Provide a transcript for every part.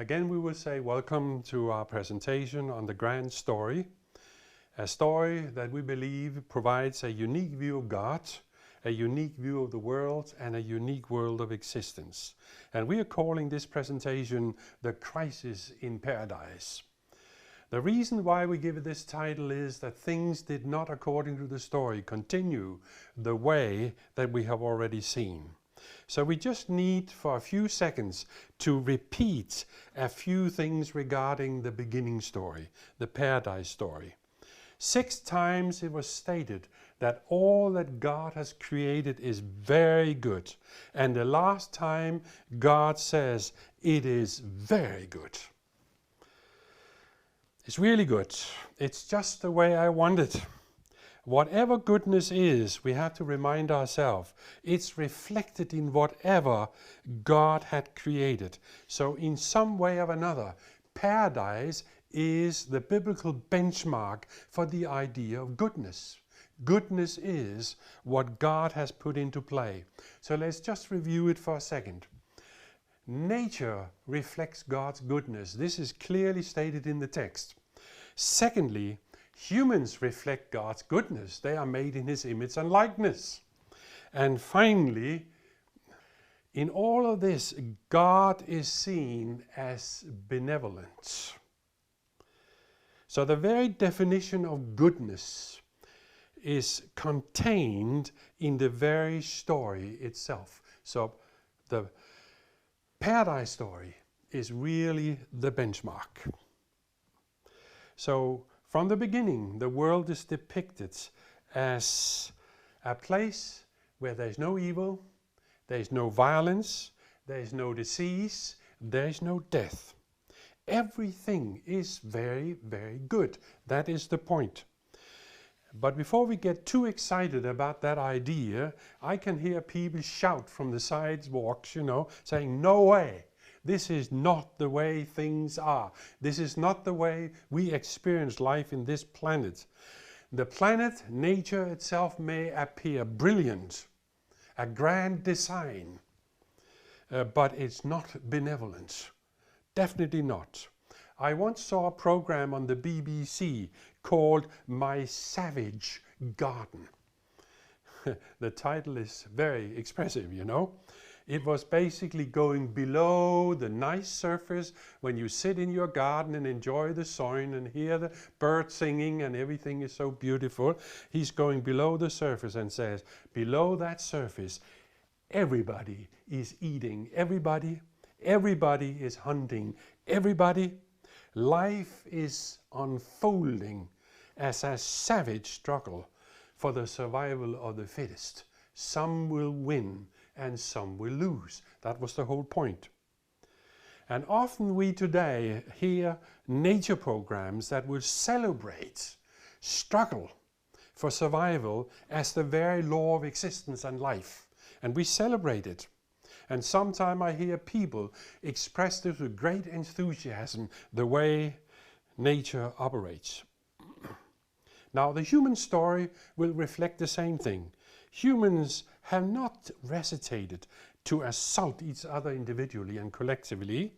Again, we will say welcome to our presentation on the grand story, a story that we believe provides a unique view of God, a unique view of the world, and a unique world of existence. And we are calling this presentation The Crisis in Paradise. The reason why we give it this title is that things did not, according to the story, continue the way that we have already seen. So we just need for a few seconds to repeat a few things regarding the beginning story, the paradise story. 6 times it was stated that all that God has created is very good. And the last time God says it is very good. It's really good. It's just the way I want it. Whatever goodness is, we have to remind ourselves, it's reflected in whatever God had created. So in some way or another, paradise is the biblical benchmark for the idea of goodness. Goodness is what God has put into play. So let's just review it for a second. Nature reflects God's goodness. This is clearly stated in the text. Secondly, humans reflect God's goodness. They are made in His image and likeness. And finally, in all of this, God is seen as benevolent. So the very definition of goodness is contained in the very story itself. So the paradise story is really the benchmark. So from the beginning, the world is depicted as a place where there's no evil, there's no violence, there's no disease, there's no death. Everything is very, very good. That is the point. But before we get too excited about that idea, I can hear people shout from the sidewalks, saying, "No way! This is not the way things are. This is not the way we experience life in this planet." The planet, nature itself may appear brilliant, a grand design, but it's not benevolent. Definitely not. I once saw a program on the BBC called My Savage Garden. The title is very expressive, It was basically going below the nice surface when you sit in your garden and enjoy the sun and hear the birds singing and everything is so beautiful. He's going below the surface and says, below that surface, everybody is eating everybody. Everybody is hunting everybody. Life is unfolding as a savage struggle for the survival of the fittest. Some will win and some will lose. That was the whole point. And often we today hear nature programs that will celebrate struggle for survival as the very law of existence and life. And we celebrate it. And sometimes I hear people express this with great enthusiasm, the way nature operates. Now, the human story will reflect the same thing. Humans have not hesitated to assault each other individually and collectively.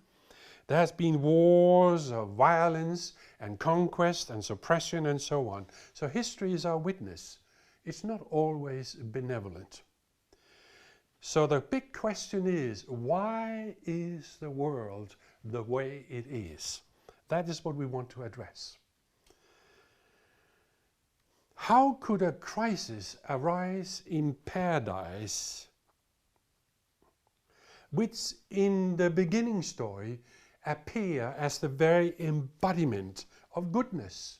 There has been wars of violence and conquest and suppression and so on. So history is our witness. It's not always benevolent. So the big question is, why is the world the way it is? That is what we want to address. How could a crisis arise in paradise, which in the beginning story appear as the very embodiment of goodness,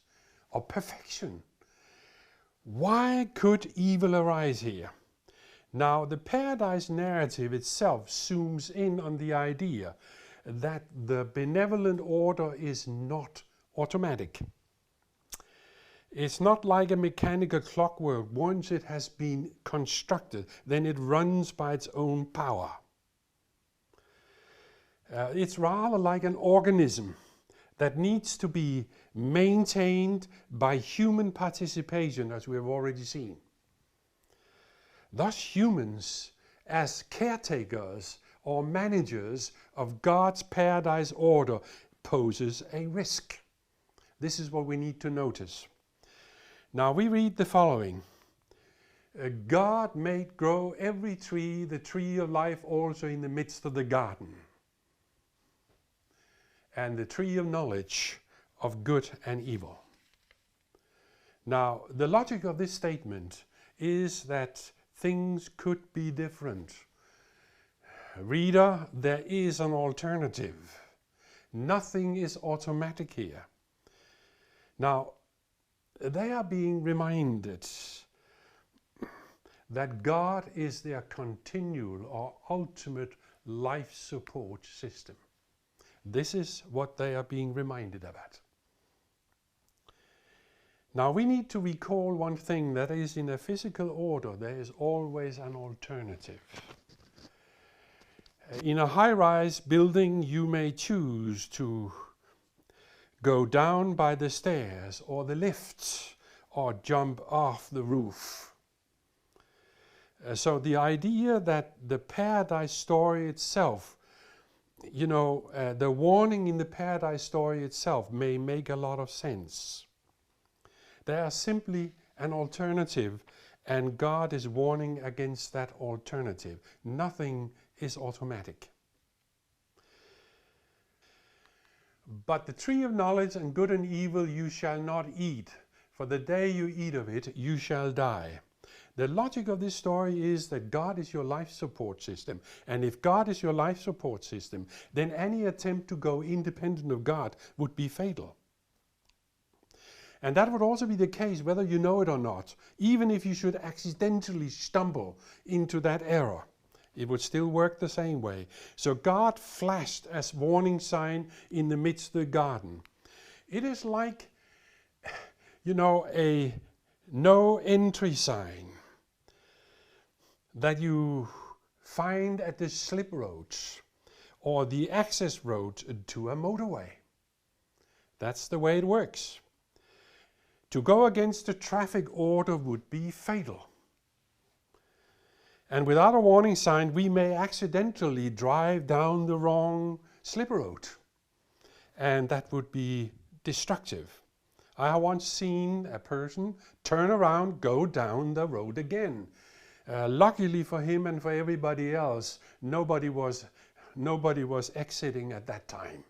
of perfection? Why could evil arise here? Now, the paradise narrative itself zooms in on the idea that the benevolent order is not automatic. It's not like a mechanical clockwork. Once it has been constructed, then it runs by its own power. It's rather like an organism that needs to be maintained by human participation, as we have already seen. Thus, humans, as caretakers or managers of God's paradise order poses a risk. This is what we need to notice. Now we read the following. God made grow every tree, the tree of life also in the midst of the garden, and the tree of knowledge of good and evil. Now, the logic of this statement is that things could be different. Reader, there is an alternative. Nothing is automatic here. Now, they are being reminded that God is their continual or ultimate life support system. This is what they are being reminded about. Now we need to recall one thing, that is, in a physical order there is always an alternative. In a high-rise building you may choose to go down by the stairs or the lifts or jump off the roof. So the idea that the paradise story itself, the warning in the paradise story itself may make a lot of sense. They are simply an alternative, and God is warning against that alternative. Nothing is automatic. But the tree of knowledge and good and evil you shall not eat, for the day you eat of it you shall die. The logic of this story is that God is your life support system. And if God is your life support system, then any attempt to go independent of God would be fatal. And that would also be the case whether you know it or not. Even if you should accidentally stumble into that error, it would still work the same way. So God flashed as warning sign in the midst of the garden. It is like, a no entry sign that you find at the slip roads or the access road to a motorway. That's the way it works. To go against the traffic order would be fatal. And without a warning sign, we may accidentally drive down the wrong slip road, and that would be destructive. I have once seen a person turn around, go down the road again. Luckily for him and for everybody else, nobody was exiting at that time.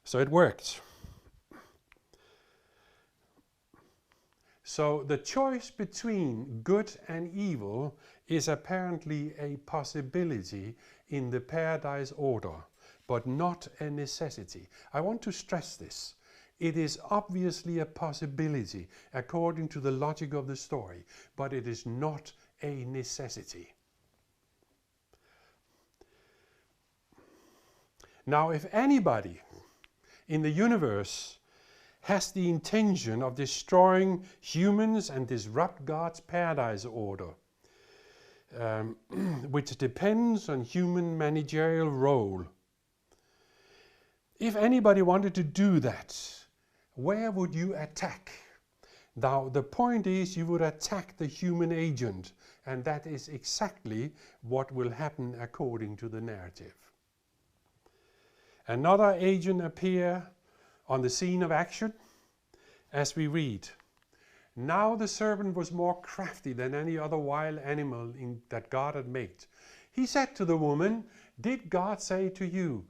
So it worked. So the choice between good and evil is apparently a possibility in the paradise order, but not a necessity. I want to stress this. It is obviously a possibility according to the logic of the story, but it is not a necessity. Now, if anybody in the universe has the intention of destroying humans and disrupt God's paradise order, which depends on human managerial role, if anybody wanted to do that, where would you attack? Now, the point is you would attack the human agent, and that is exactly what will happen according to the narrative. Another agent appears on the scene of action as we read. Now the serpent was more crafty than any other wild animal that God had made. He said to the woman, "Did God say to you,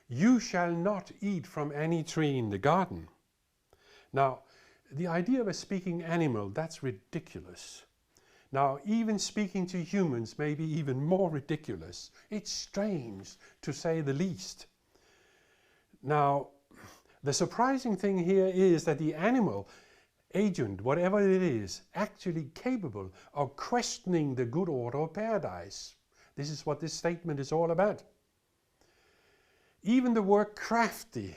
you shall not eat from any tree in the garden?" Now, the idea of a speaking animal, that's ridiculous. Now, even speaking to humans may be even more ridiculous. It's strange, to say the least. Now, the surprising thing here is that the animal agent, whatever it is, actually capable of questioning the good order of paradise. This is what this statement is all about. Even the word crafty,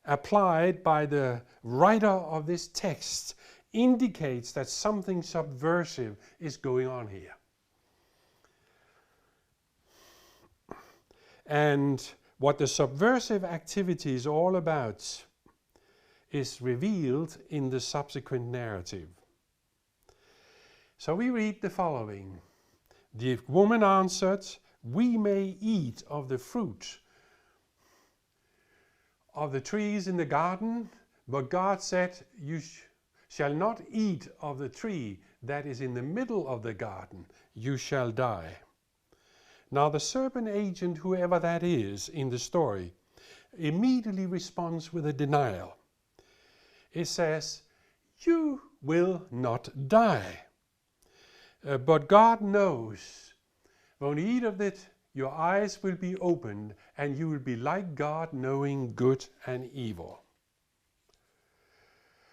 applied by the writer of this text, indicates that something subversive is going on here. And what the subversive activity is all about is revealed in the subsequent narrative. So we read the following. The woman answered, we may eat of the fruit of the trees in the garden, but God said, you shall not eat of the tree that is in the middle of the garden, you shall die. Now the serpent agent, whoever that is in the story, immediately responds with a denial. It says, you will not die. But God knows, when you eat of it, your eyes will be opened and you will be like God, knowing good and evil.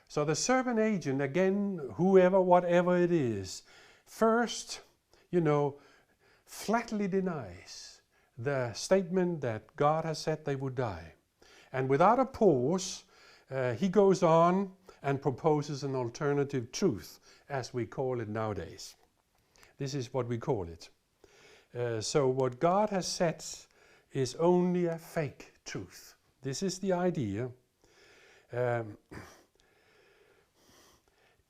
So the serpent agent, again, whoever, whatever it is, first, flatly denies the statement that God has said they would die. And without a pause, he goes on and proposes an alternative truth, as we call it nowadays. This is what we call it. So what God has said is only a fake truth. This is the idea.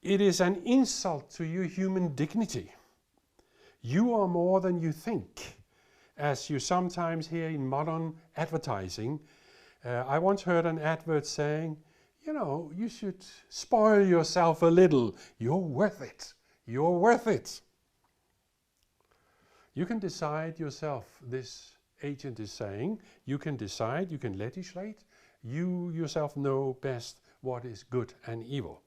It is an insult to your human dignity. You are more than you think, as you sometimes hear in modern advertising. I once heard an advert saying, you should spoil yourself a little. You're worth it. You're worth it. You can decide yourself, this agent is saying. You can decide, you can legislate. You yourself know best what is good and evil.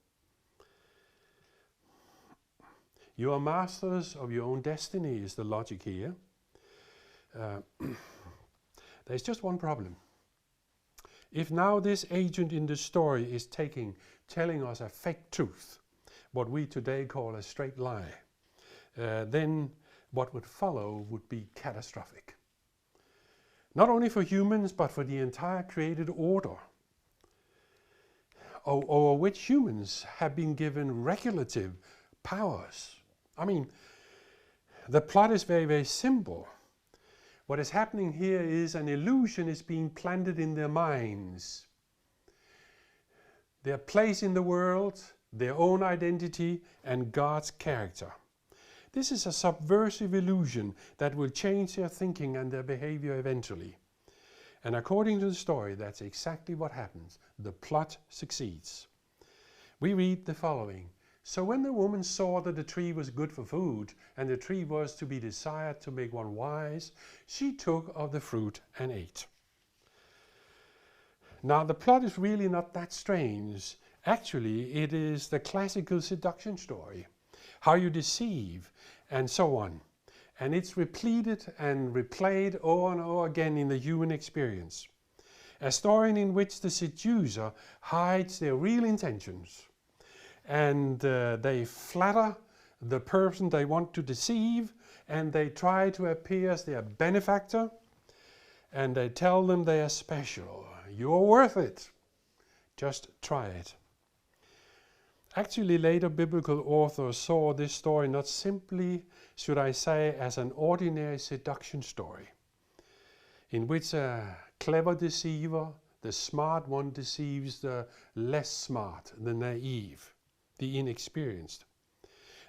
You are masters of your own destiny is the logic here. There's just one problem. If now this agent in the story is telling us a fake truth, what we today call a straight lie, then what would follow would be catastrophic. Not only for humans, but for the entire created order, over which humans have been given regulative powers. I mean, the plot is very, very simple. What is happening here is an illusion is being planted in their minds. Their place in the world, their own identity, and God's character. This is a subversive illusion that will change their thinking and their behavior eventually. And according to the story, that's exactly what happens. The plot succeeds. We read the following. So when the woman saw that the tree was good for food, and the tree was to be desired to make one wise, she took of the fruit and ate. Now the plot is really not that strange. Actually, it is the classical seduction story. How you deceive, and so on. And it's repeated and replayed over and over again in the human experience. A story in which the seducer hides their real intentions. And they flatter the person they want to deceive, and they try to appear as their benefactor, and they tell them they are special. You're worth it. Just try it. Actually, later biblical authors saw this story not simply, should I say, as an ordinary seduction story, in which a clever deceiver, the smart one, deceives the less smart, the naive, the inexperienced.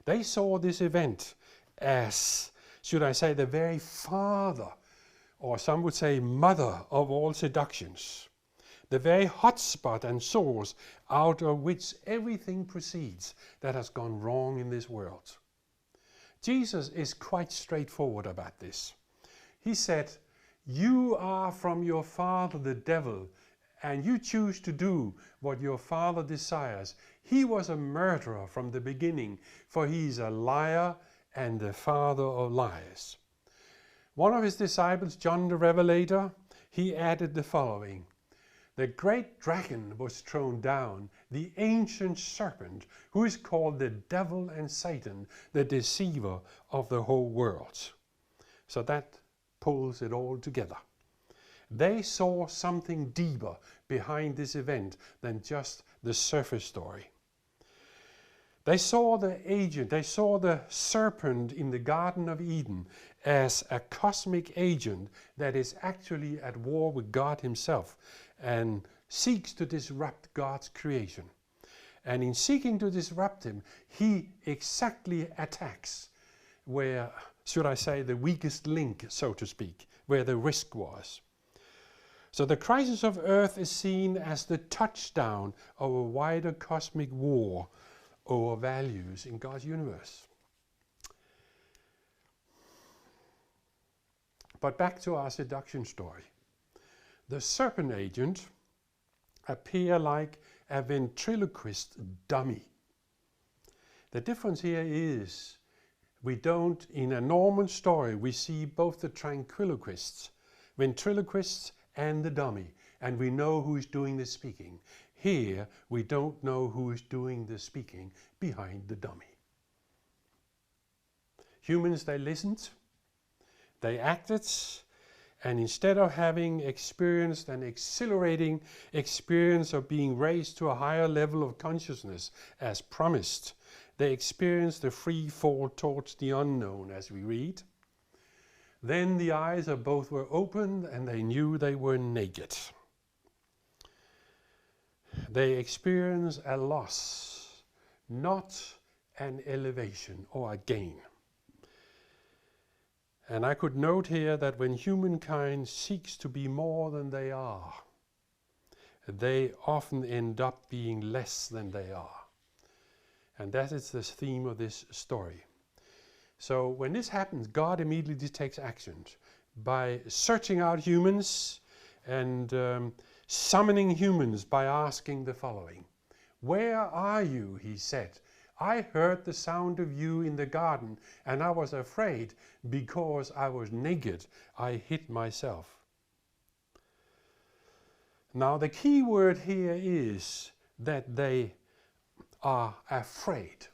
They saw this event as, should I say, the very father, or some would say mother of all seductions. The very hotspot and source out of which everything proceeds that has gone wrong in this world. Jesus is quite straightforward about this. He said, you are from your father the devil, and you choose to do what your father desires. He was a murderer from the beginning, for he is a liar and the father of lies. One of his disciples, John the Revelator, he added the following. The great dragon was thrown down, the ancient serpent, who is called the devil and Satan, the deceiver of the whole world. So that pulls it all together. They saw something deeper behind this event than just the surface story. They saw the agent, they saw the serpent in the Garden of Eden as a cosmic agent that is actually at war with God himself and seeks to disrupt God's creation. And in seeking to disrupt him, he exactly attacks where should I say, the weakest link, so to speak, where the risk was. So the crisis of Earth is seen as the touchdown of a wider cosmic war over values in God's universe. But back to our seduction story. The serpent agent appears like a ventriloquist dummy. The difference here is we don't, in a normal story, we see both the ventriloquists and the dummy, and we know who is doing the speaking. Here, we don't know who is doing the speaking behind the dummy. Humans, they listened, they acted, and instead of having experienced an exhilarating experience of being raised to a higher level of consciousness as promised, they experienced the free fall towards the unknown, as we read. Then the eyes of both were opened and they knew they were naked. They experienced a loss, not an elevation or a gain. And I could note here that when humankind seeks to be more than they are, they often end up being less than they are. And that is the theme of this story. So when this happens, God immediately takes action by searching out humans and summoning humans by asking the following. "Where are you?" he said. "I heard the sound of you in the garden, and I was afraid because I was naked. I hid myself." Now the key word here is that they are afraid.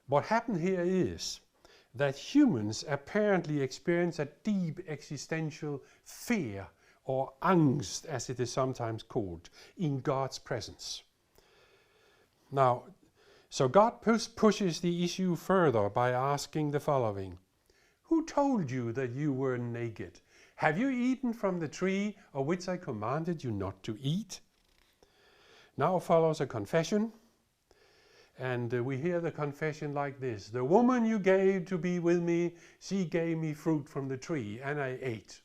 What happened here is that humans apparently experience a deep existential fear, or angst as it is sometimes called, in God's presence. Now, so God pushes the issue further by asking the following. "Who told you that you were naked? Have you eaten from the tree of which I commanded you not to eat?" Now follows a confession. And we hear the confession like this. "The woman you gave to be with me, she gave me fruit from the tree, and I ate."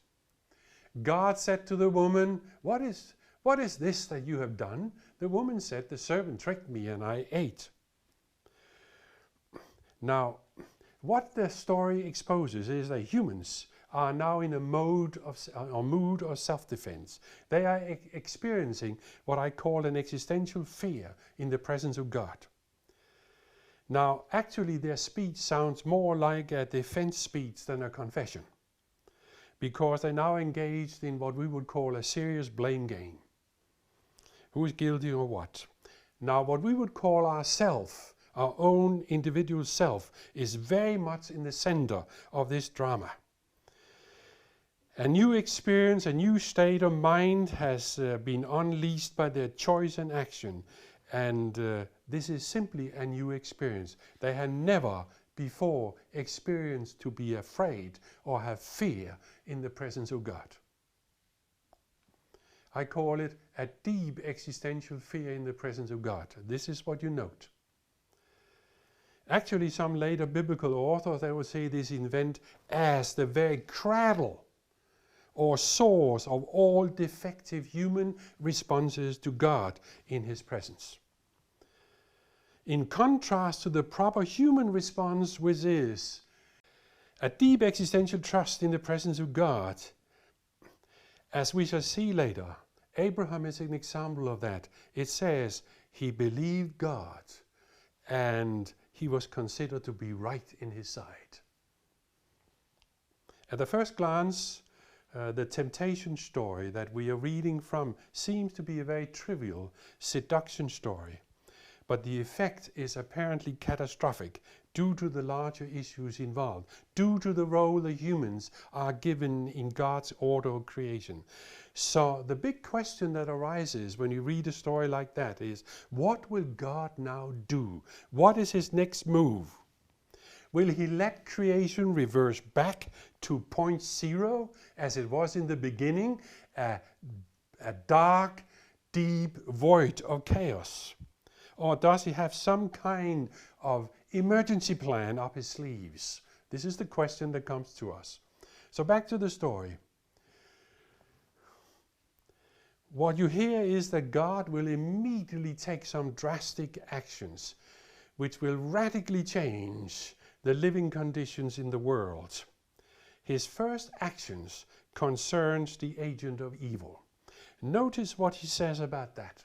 God said to the woman, what is this that you have done?" The woman said, "The serpent tricked me, and I ate." Now, what the story exposes is that humans are now in a mood of self-defense. They are experiencing what I call an existential fear in the presence of God. Now, actually their speech sounds more like a defense speech than a confession, because they're now engaged in what we would call a serious blame game. Who is guilty of what? Now, what we would call ourself, our own individual self, is very much in the center of this drama. A new experience, a new state of mind has been unleashed by their choice and action. And this is simply a new experience. They had never before experienced to be afraid or have fear in the presence of God. I call it a deep existential fear in the presence of God. This is what you note. Actually, some later biblical authors, they will say this event as the very cradle or source of all defective human responses to God in His presence. In contrast to the proper human response, which is a deep existential trust in the presence of God. As we shall see later, Abraham is an example of that. It says he believed God and he was considered to be right in his sight. At the first glance, the temptation story that we are reading from seems to be a very trivial seduction story. But the effect is apparently catastrophic due to the larger issues involved, due to the role the humans are given in God's order of creation. So the big question that arises when you read a story like that is, what will God now do? What is His next move? Will He let creation reverse back to point zero as it was in the beginning, a dark, deep void of chaos? Or does He have some kind of emergency plan up his sleeves? This is the question that comes to us. So back to the story. What you hear is that God will immediately take some drastic actions which will radically change the living conditions in the world. His first actions concerns the agent of evil. Notice what he says about that.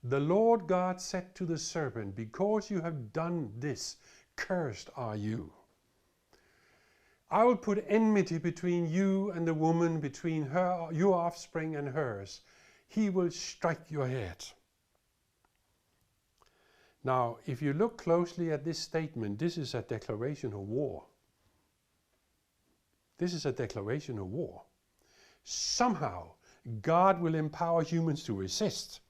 The Lord God said to the serpent, because you have done this, cursed are you. I will put enmity between you and the woman, between her, your offspring and hers. He will strike your head. Now, if you look closely at this statement, this is a declaration of war. This is a declaration of war. Somehow, God will empower humans to resist.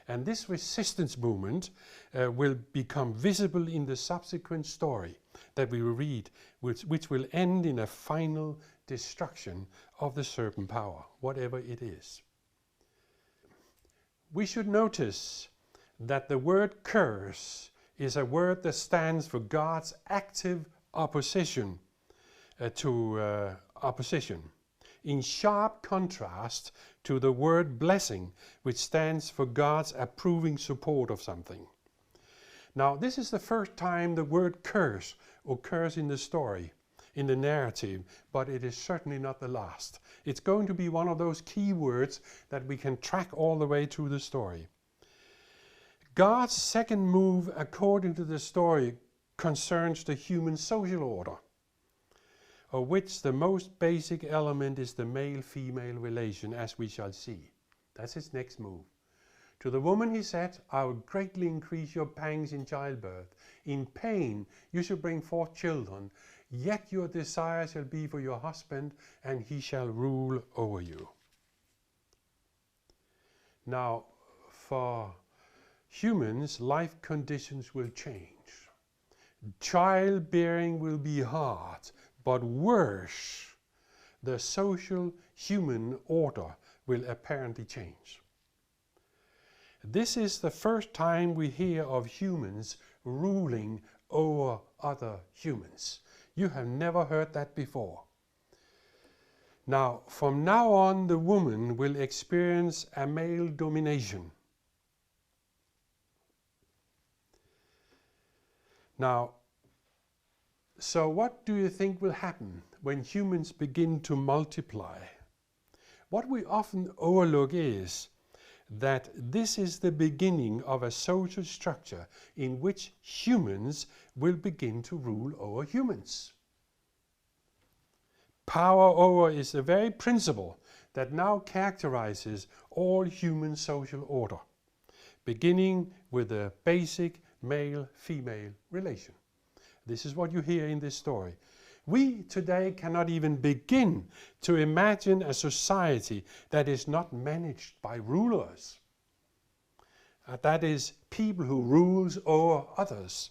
And this resistance movement will become visible in the subsequent story that we will read, which will end in a final destruction of the serpent power, whatever it is. We should notice that the word curse is a word that stands for God's active opposition to opposition, in sharp contrast to the word blessing, which stands for God's approving support of something. Now, this is the first time the word curse occurs in the story, in the narrative, but it is certainly not the last. It's going to be one of those key words that we can track all the way through the story. God's second move, according to the story, concerns the human social order, of which the most basic element is the male-female relation, as we shall see. That's his next move. To the woman he said, I will greatly increase your pangs in childbirth. In pain you shall bring forth children, yet your desire shall be for your husband, and he shall rule over you. Now, for humans, life conditions will change. Childbearing will be hard, but worse, the social human order will apparently change. This is the first time we hear of humans ruling over other humans. You have never heard that before. Now, from now on, the woman will experience a male domination. Now, so what do you think will happen when humans begin to multiply? What we often overlook is that this is the beginning of a social structure in which humans will begin to rule over humans. Power over is the very principle that now characterizes all human social order, beginning with the basic male-female relation. This is what you hear in this story. We today cannot even begin to imagine a society that is not managed by rulers. That is, people who rules over others.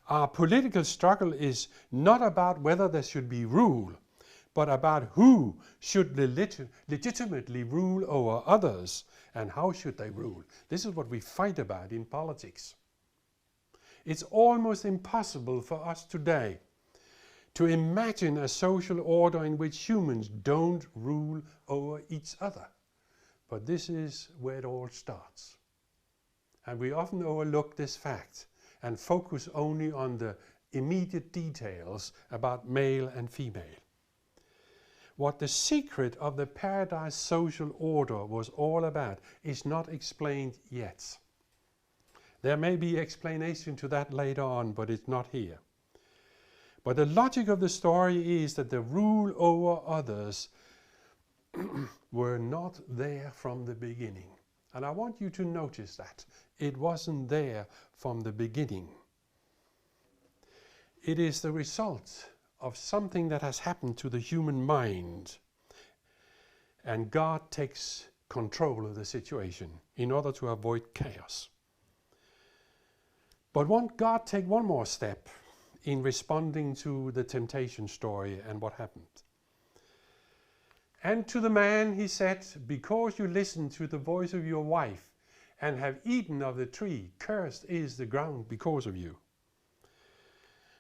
Our political struggle is not about whether there should be rule, but about who should legitimately rule over others and how should they rule. This is what we fight about in politics. It's almost impossible for us today to imagine a social order in which humans don't rule over each other. But this is where it all starts. And we often overlook this fact and focus only on the immediate details about male and female. What the secret of the paradise social order was all about is not explained yet. There may be explanation to that later on, but it's not here. But the logic of the story is that the rule over others were not there from the beginning. And I want you to notice that. It wasn't there from the beginning. It is the result of something that has happened to the human mind. And God takes control of the situation in order to avoid chaos. But won't God take one more step in responding to the temptation story and what happened? And to the man he said, because you listened to the voice of your wife and have eaten of the tree, cursed is the ground because of you.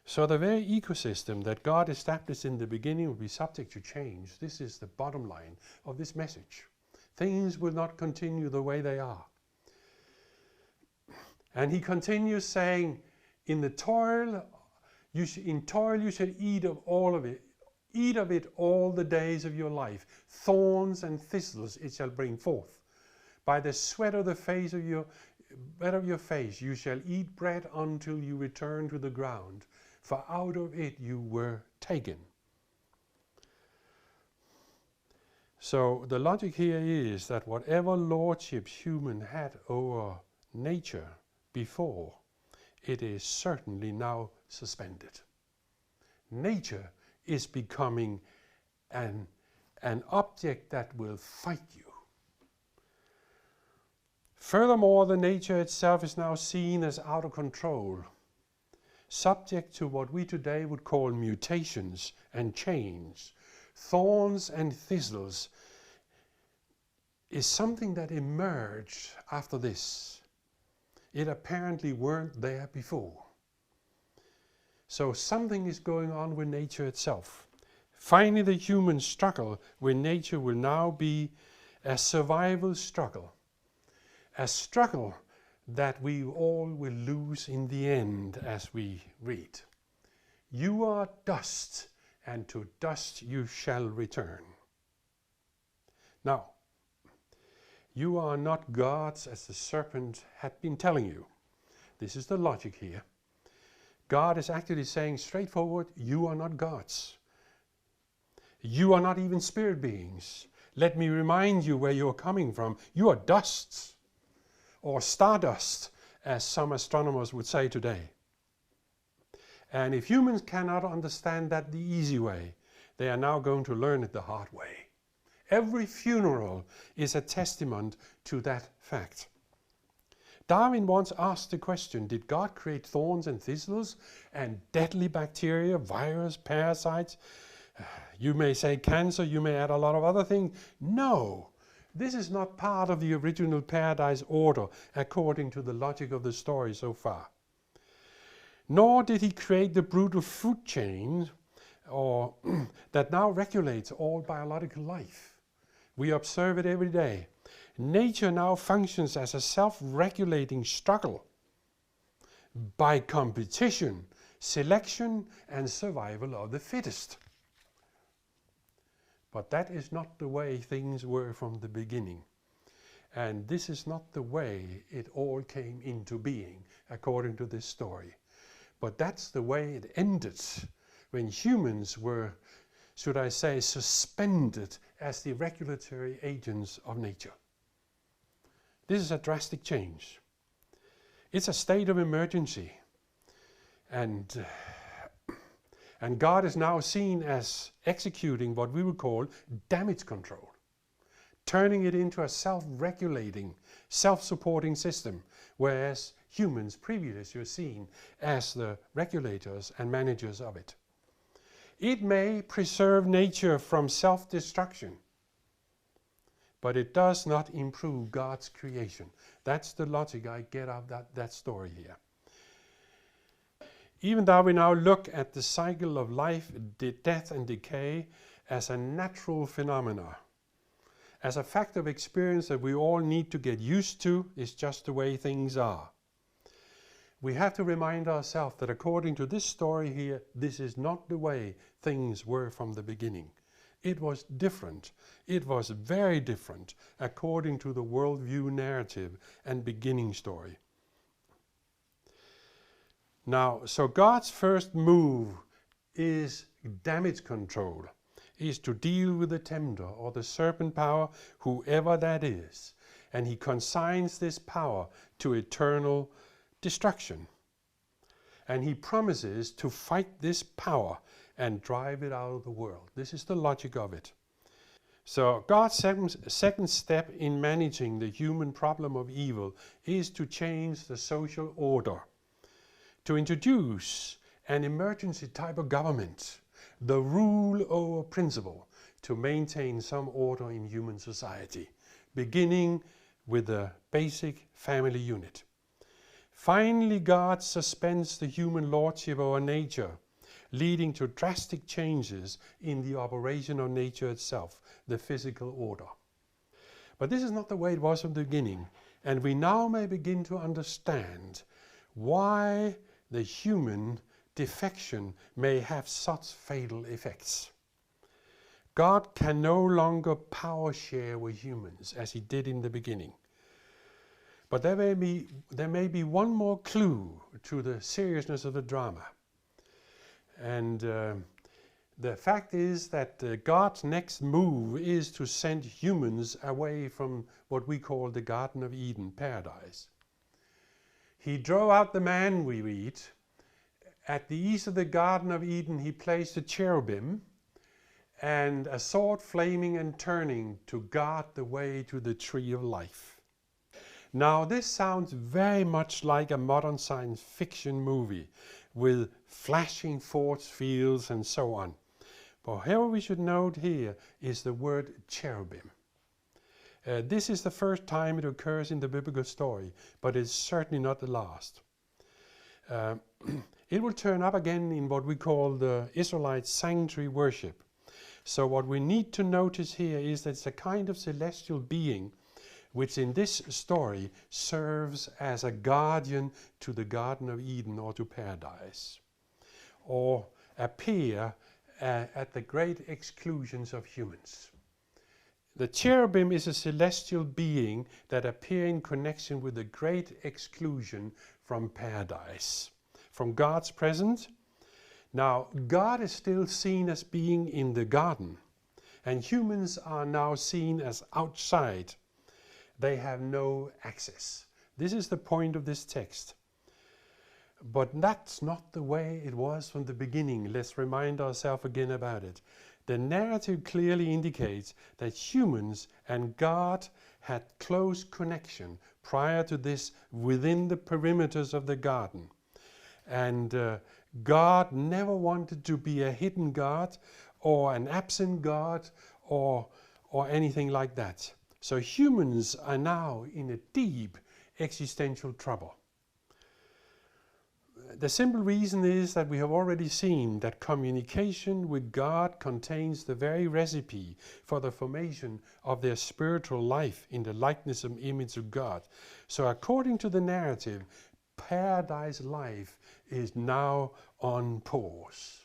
So the very ecosystem that God established in the beginning will be subject to change. This is the bottom line of this message. Things will not continue the way they are. And he continues saying, in toil you shall eat of all of it. Eat of it all the days of your life. Thorns and thistles it shall bring forth. By the sweat of your face you shall eat bread until you return to the ground, for out of it you were taken. So the logic here is that whatever lordship human had over nature before, it is certainly now suspended. Nature is becoming an object that will fight you. Furthermore, the nature itself is now seen as out of control, subject to what we today would call mutations and change. Thorns and thistles is something that emerged after this. It apparently weren't there before. So something is going on with nature itself. Finally, the human struggle with nature will now be a survival struggle. A struggle that we all will lose in the end, as we read. You are dust, and to dust you shall return. Now, you are not gods, as the serpent had been telling you. This is the logic here. God is actually saying straightforward, you are not gods. You are not even spirit beings. Let me remind you where you are coming from. You are dust, or stardust, as some astronomers would say today. And if humans cannot understand that the easy way, they are now going to learn it the hard way. Every funeral is a testament to that fact. Darwin once asked the question, did God create thorns and thistles and deadly bacteria, virus, parasites? You may say cancer, you may add a lot of other things. No, this is not part of the original paradise order according to the logic of the story so far. Nor did he create the brutal food chain or that now regulates all biological life. We observe it every day. Nature now functions as a self-regulating struggle by competition, selection, and survival of the fittest. But that is not the way things were from the beginning. And this is not the way it all came into being, according to this story. But that's the way it ended, when humans were, should I say, suspended as the regulatory agents of nature. This is a drastic change. It's a state of emergency. And God is now seen as executing what we would call damage control, turning it into a self-regulating, self-supporting system, whereas humans previously were seen as the regulators and managers of it. It may preserve nature from self-destruction, but it does not improve God's creation. That's the logic I get out of that story here. Even though we now look at the cycle of life, death and decay as a natural phenomena, as a fact of experience that we all need to get used to, is just the way things are. We have to remind ourselves that according to this story here, this is not the way things were from the beginning. It was different. It was very different according to the worldview narrative and beginning story. Now, so God's first move is damage control, is to deal with the tempter or the serpent power, whoever that is. And he consigns this power to eternal destruction. And he promises to fight this power and drive it out of the world. This is the logic of it. So God's second step in managing the human problem of evil is to change the social order, to introduce an emergency type of government, the rule over principle, to maintain some order in human society, beginning with the basic family unit. Finally, God suspends the human lordship over nature, leading to drastic changes in the operation of nature itself, the physical order. But this is not the way it was from the beginning, and we now may begin to understand why the human defection may have such fatal effects. God can no longer power share with humans as he did in the beginning. But there may be one more clue to the seriousness of the drama. And the fact is that God's next move is to send humans away from what we call the Garden of Eden, paradise. He drove out the man, we read. At the east of the Garden of Eden he placed a cherubim and a sword flaming and turning to guard the way to the tree of life. Now this sounds very much like a modern science fiction movie with flashing force fields and so on. But here we should note here is the word cherubim. This is the first time it occurs in the biblical story, but it's certainly not the last. It will turn up again in what we call the Israelite sanctuary worship. So what we need to notice here is that it's a kind of celestial being which in this story serves as a guardian to the Garden of Eden or to paradise, or appear at the great exclusions of humans. The cherubim is a celestial being that appear in connection with the great exclusion from paradise, from God's presence. Now, God is still seen as being in the garden, and humans are now seen as outside. They have no access. This is the point of this text. But that's not the way it was from the beginning. Let's remind ourselves again about it. The narrative clearly indicates that humans and God had close connection prior to this within the perimeters of the garden. And God never wanted to be a hidden God or an absent God or anything like that. So humans are now in a deep existential trouble. The simple reason is that we have already seen that communication with God contains the very recipe for the formation of their spiritual life in the likeness and image of God. So according to the narrative, paradise life is now on pause.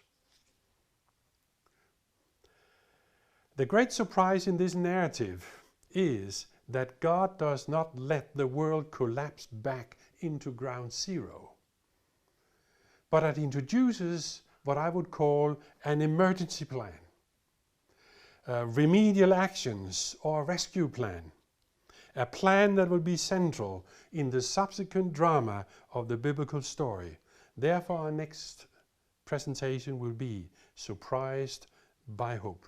The great surprise in this narrative is that God does not let the world collapse back into ground zero, but it introduces what I would call an emergency plan, remedial actions or rescue plan, a plan that will be central in the subsequent drama of the biblical story. Therefore, our next presentation will be Surprised by Hope.